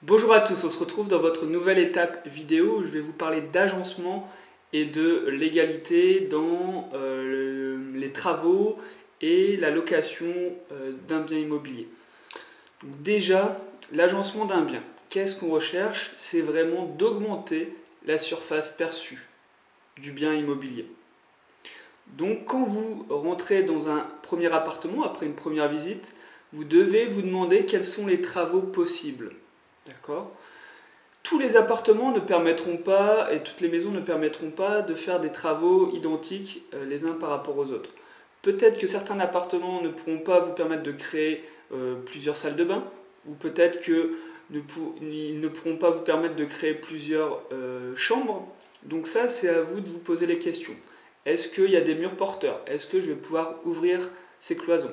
Bonjour à tous, on se retrouve dans votre nouvelle étape vidéo où je vais vous parler d'agencement et de légalité dans les travaux et la location d'un bien immobilier. Donc déjà, l'agencement d'un bien, qu'est-ce qu'on recherche? C'est vraiment d'augmenter la surface perçue du bien immobilier. Donc quand vous rentrez dans un premier appartement, après une première visite, vous devez vous demander quels sont les travaux possibles. D'accord? Tous les appartements ne permettront pas, et toutes les maisons ne permettront pas de faire des travaux identiques les uns par rapport aux autres. Peut-être que certains appartements ne pourront pas vous permettre de créer plusieurs salles de bain, ou peut-être qu'ils ne pourront pas vous permettre de créer plusieurs chambres. Donc ça, c'est à vous de vous poser les questions. Est-ce qu'il y a des murs porteurs? Est-ce que je vais pouvoir ouvrir ces cloisons?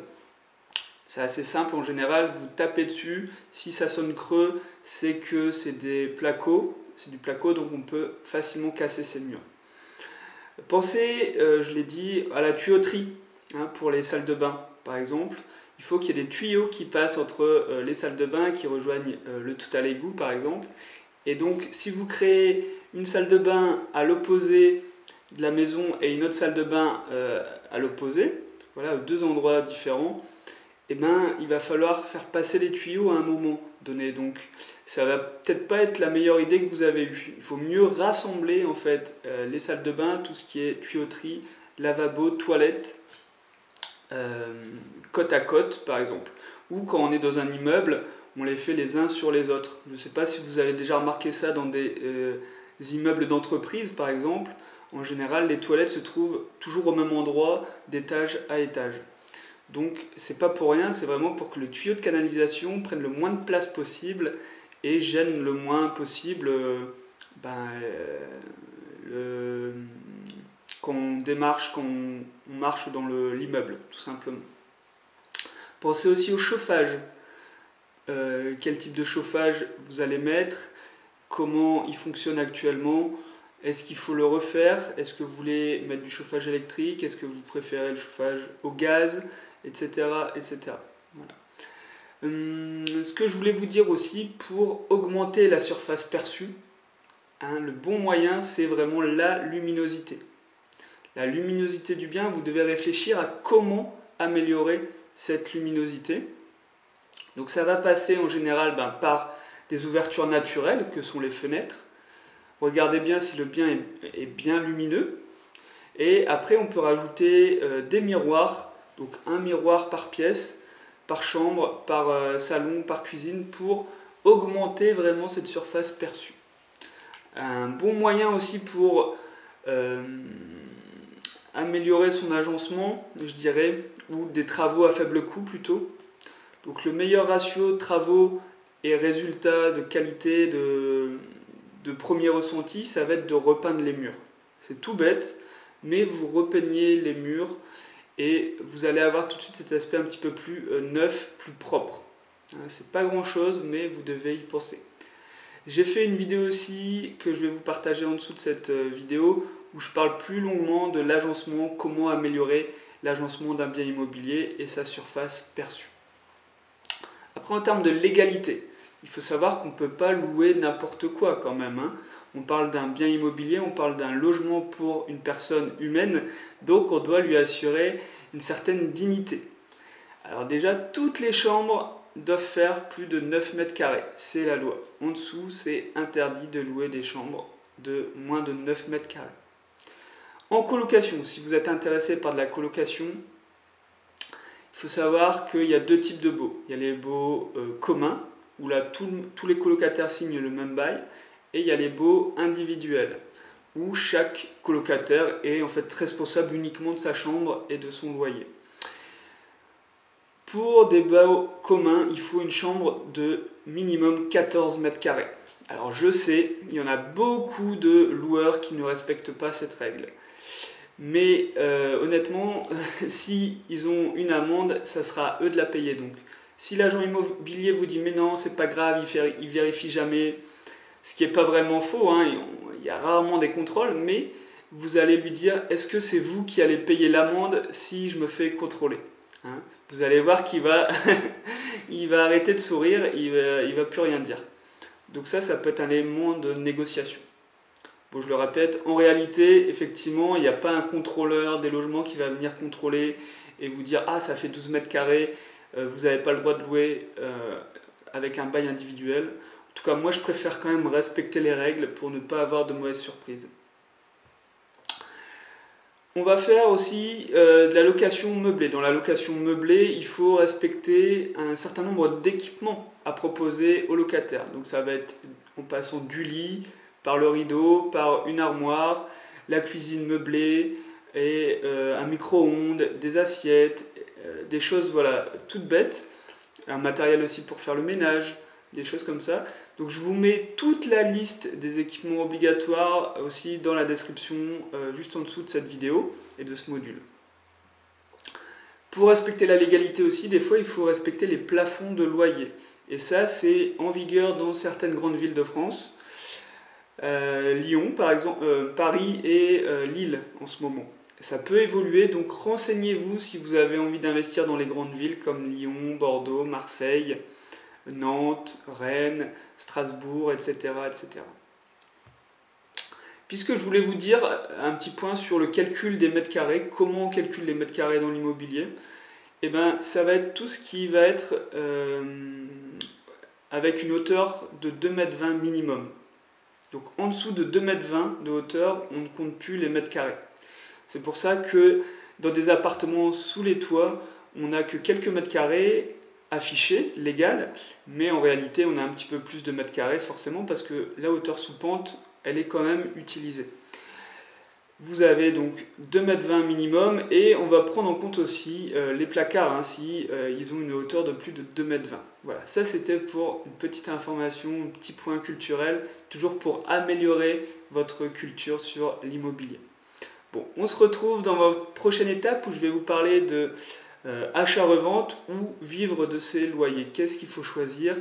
C'est assez simple en général, vous tapez dessus, si ça sonne creux, c'est que c'est du placo, donc on peut facilement casser ces murs. Pensez, je l'ai dit, à la tuyauterie, pour les salles de bain par exemple. Il faut qu'il y ait des tuyaux qui passent entre les salles de bain, qui rejoignent le tout à l'égout par exemple. Et donc si vous créez une salle de bain à l'opposé de la maison et une autre salle de bain à l'opposé, voilà, deux endroits différents, eh ben, il va falloir faire passer les tuyaux à un moment donné. Donc, ça va peut-être pas être la meilleure idée que vous avez eue. Il faut mieux rassembler en fait les salles de bain, tout ce qui est tuyauterie, lavabo, toilette, côte à côte par exemple. Ou quand on est dans un immeuble, on les fait les uns sur les autres. Je ne sais pas si vous avez déjà remarqué ça dans des immeubles d'entreprise par exemple. En général, les toilettes se trouvent toujours au même endroit, d'étage à étage. Donc c'est pas pour rien, c'est vraiment pour que le tuyau de canalisation prenne le moins de place possible et gêne le moins possible quand on marche dans l'immeuble, tout simplement. Pensez aussi au chauffage. Quel type de chauffage vous allez mettre? Comment il fonctionne actuellement? Est-ce qu'il faut le refaire? Est-ce que vous voulez mettre du chauffage électrique? Est-ce que vous préférez le chauffage au gaz? Etc. etc. Voilà. Ce que je voulais vous dire aussi, pour augmenter la surface perçue, le bon moyen, c'est vraiment la luminosité. La luminosité du bien, vous devez réfléchir à comment améliorer cette luminosité. Donc ça va passer en général par des ouvertures naturelles, que sont les fenêtres. Regardez bien si le bien est bien lumineux. Et après, on peut rajouter des miroirs, donc un miroir par pièce, par chambre, par salon, par cuisine, pour augmenter vraiment cette surface perçue. Un bon moyen aussi pour améliorer son agencement, je dirais, ou des travaux à faible coût plutôt. Donc le meilleur ratio de travaux et résultat de qualité de premier ressenti, ça va être de repeindre les murs. C'est tout bête, mais vous repeignez les murs et vous allez avoir tout de suite cet aspect un petit peu plus neuf, plus propre. C'est pas grand chose, mais vous devez y penser. J'ai fait une vidéo aussi que je vais vous partager en dessous de cette vidéo où je parle plus longuement de l'agencement, comment améliorer l'agencement d'un bien immobilier et sa surface perçue. Après, en termes de légalité, il faut savoir qu'on ne peut pas louer n'importe quoi quand même. On parle d'un bien immobilier, on parle d'un logement pour une personne humaine, donc on doit lui assurer une certaine dignité. Alors déjà, toutes les chambres doivent faire plus de 9 mètres carrés, c'est la loi. En dessous, c'est interdit de louer des chambres de moins de 9 mètres carrés. En colocation, si vous êtes intéressé par de la colocation, il faut savoir qu'il y a deux types de baux. Il y a les baux communs, où là tous les colocataires signent le même bail, et il y a les baux individuels, où chaque colocataire est en fait responsable uniquement de sa chambre et de son loyer. Pour des baux communs, il faut une chambre de minimum 14 mètres carrés. Alors je sais, il y en a beaucoup de loueurs qui ne respectent pas cette règle. Mais honnêtement, si ils ont une amende, ça sera à eux de la payer. Donc, si l'agent immobilier vous dit mais non, c'est pas grave, il vérifie jamais, ce qui n'est pas vraiment faux, il y a rarement des contrôles, mais vous allez lui dire est-ce que c'est vous qui allez payer l'amende si je me fais contrôler? Vous allez voir qu'il va, il va arrêter de sourire, il va plus rien dire. Donc ça peut être un élément de négociation. Bon, je le répète, en réalité, effectivement, il n'y a pas un contrôleur des logements qui va venir contrôler et vous dire « Ah, ça fait 12 mètres carrés, vous n'avez pas le droit de louer avec un bail individuel ». En tout cas, moi, je préfère quand même respecter les règles pour ne pas avoir de mauvaises surprises. On va faire aussi de la location meublée. Dans la location meublée, il faut respecter un certain nombre d'équipements à proposer aux locataires. Donc ça va être en passant du lit, par le rideau, par une armoire, la cuisine meublée, et un micro-ondes, des assiettes, des choses voilà, toutes bêtes. Un matériel aussi pour faire le ménage, des choses comme ça. Donc je vous mets toute la liste des équipements obligatoires aussi dans la description juste en dessous de cette vidéo et de ce module. Pour respecter la légalité aussi, des fois il faut respecter les plafonds de loyer. Et ça c'est en vigueur dans certaines grandes villes de France. Lyon par exemple, Paris et Lille en ce moment. Ça peut évoluer, donc renseignez-vous si vous avez envie d'investir dans les grandes villes comme Lyon, Bordeaux, Marseille, Nantes, Rennes, Strasbourg, etc., etc. Puisque je voulais vous dire un petit point sur le calcul des mètres carrés, comment on calcule les mètres carrés dans l'immobilier, et ben ça va être tout ce qui va être avec une hauteur de 2,20 m minimum. Donc en dessous de 2,20 m de hauteur, on ne compte plus les mètres carrés. C'est pour ça que dans des appartements sous les toits, on n'a que quelques mètres carrés affiché, légal, mais en réalité on a un petit peu plus de mètres carrés forcément parce que la hauteur sous pente elle est quand même utilisée. Vous avez donc 2,20 m minimum et on va prendre en compte aussi les placards hein, si ils ont une hauteur de plus de 2,20 m. Voilà, ça c'était pour une petite information, un petit point culturel, toujours pour améliorer votre culture sur l'immobilier. Bon, on se retrouve dans votre prochaine étape où je vais vous parler de achat-revente ou vivre de ses loyers. Qu'est-ce qu'il faut choisir?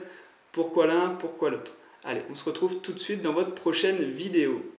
Pourquoi l'un? Pourquoi l'autre? Allez, on se retrouve tout de suite dans votre prochaine vidéo.